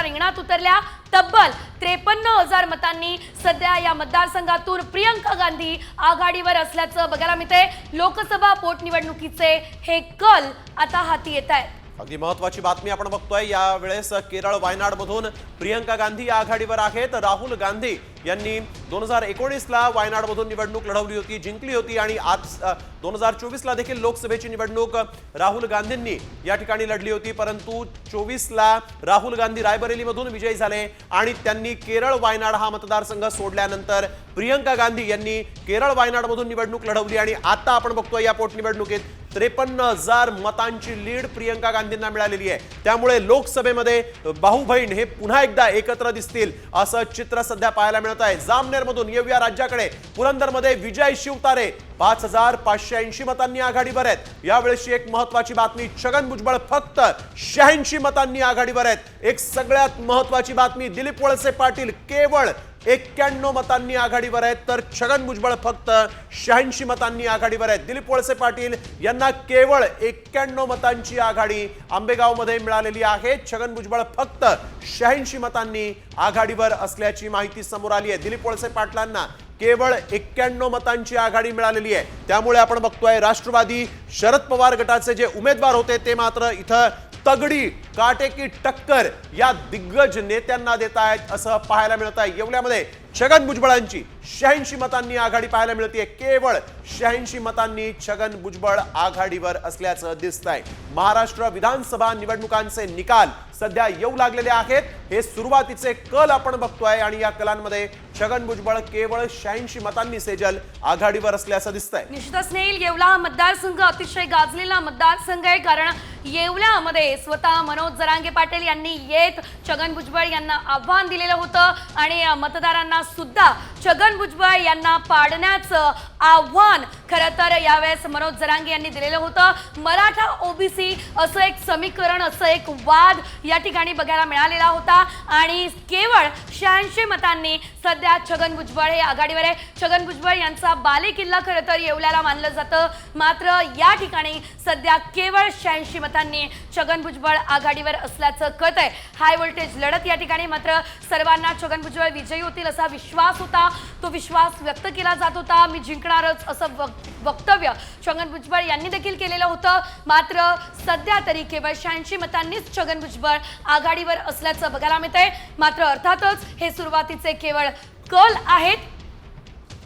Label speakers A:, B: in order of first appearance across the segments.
A: रिंगणात उतरल्या। तब्बल 53,000 मतांनी सध्या या मतदारसंघातून प्रियंका गांधी आघाडीवर असल्याचं बघायला मिळते। लोकसभा पोटनिवडणुकीचे हे कल आता हाती येत आहेत।
B: अगदी महत्त्वाची बातमी आपण बघतोय। यावेळेस केरळ वायनाड मधून प्रियंका गांधी आघाडीवर आहेत। राहुल गांधी यांनी 2019 ला वायनाड मधून निवडणूक लढवली होती, जिंकली होती आणि आज 2024 ला देखील लोकसभेची निवडणूक राहुल गांधींनी या ठिकाणी लढली होती। परंतु 24 ला राहुल गांधी रायबरेली मधून विजयी झाले आणि त्यांनी केरळ वायनाड हा मतदारसंघ सोडल्यानंतर प्रियंका गांधी यांनी केरळ वायनाड मधून निवडणूक लढवली आणि आता आपण बघतोय या पोटनिवडणुकीत 53,000 मतांची लीड प्रियंका गांधींना मिळालेली आहे। त्यामुळे लोकसभेमध्ये भाऊ बहीण हे पुन्हा एकदा एकत्र दिसतील असं चित्र सध्या पाहायला मिळत आहे। जामनेर मधून येऊया राज्याकडे। पुरंदरमध्ये विजय शिवतारे 5,580 मतांनी आघाडीवर आहेत। यावेळेची एक महत्त्वाची बातमी, छगन भुजबळ फक्त 86 मतांनी आघाडीवर आहेत। एक सगळ्यात महत्त्वाची बातमी, दिलीप वळसे पाटील केवळ 91 मतांनी आघाडीवर आहेत, तर छगन भुजबळ फक्त 86 मतांनी आघाडीवर आहेत। दिलीप वळसे पाटील यांना केवळ 91 मतांची आघाडी आंबेगावमध्ये मिळालेली आहे। छगन भुजबळ फक्त 86 मतांनी आघाडीवर असल्याची माहिती समोर आली आहे। दिलीप वळसे पाटलांना केवळ 91 मतांची आघाडी मिळालेली आहे। त्यामुळे आपण बघतोय राष्ट्रवादी शरद पवार गटाचे जे उमेदवार होते ते मात्र इथं तगडी काटेकी टक्कर या दिग्गज नेत्यांना देत आहेत असं पाहायला मिळत आहे। येवल्यामध्ये छगन भुजबळांची 86 मतांनी आघाडी पाहायला मिळते। केवळ 86 मतांनी छगन भुजबळ आघाडीवर असल्याचं दिसतंय। महाराष्ट्र विधानसभा निवडणुकांचे निकाल सध्या येऊ लागलेले आहेत। हे सुरुवातीचे कल आपण बघतोय आणि या कलांमध्ये छगन भुजबळ केवळ 86 मतांनी सेजल आघाडीवर असल्याचं दिसतंय।
A: निश्चितच नेल येवला हा मतदारसंघ अतिशय गाजलेला मतदारसंघ आहे, कारण येवल्यामध्ये स्वतः मनोज जरांगे पाटील यांनी येत छगन भुजबळ यांना आव्हान दिलेलं होतं आणि मतदारांना सुद्धा छगन भुजबळ यांना पाडण्याचं आव्हान खरं तर यावेळेस मनोज जरांगे यांनी दिलेलं होतं। मराठा ओबीसी असं एक समीकरण, असं एक वाद या ठिकाणी बघायला मिळालेला होता आणि केवळ 86 मतांनी सध्या छगन भुजबळ हे आघाडीवर आहे। छगन भुजबळ यांचा बालेकिल्ला खरं तर येवल्याला मानलं जातं, मात्र या ठिकाणी सध्या केवळ 86 मतांनी छगन भुजबळ आघाडीवर असल्याचं कळत आहे। हाय व्होल्टेज लढत या ठिकाणी मात्र सर्वांना छगन भुजबळ विजयी होतील असा विश्वास होता, तो विश्वास व्यक्त केला जात होता। मी जिंकणारच असं वक्तव्य छगन भुजबळ यांनी देखील केलेलं होतं, मात्र सध्या तरी केवळ 86 मतांनीच छगन भुजबळ आघाडीवर असल्याचं बघायला मिळतंय। मात्र अर्थातच हे सुरुवातीचे केवळ कल आहेत,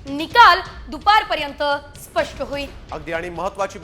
A: निकाल दुपारपर्यंत स्पष्ट होईल।
B: अगदी आणि महत्त्वाची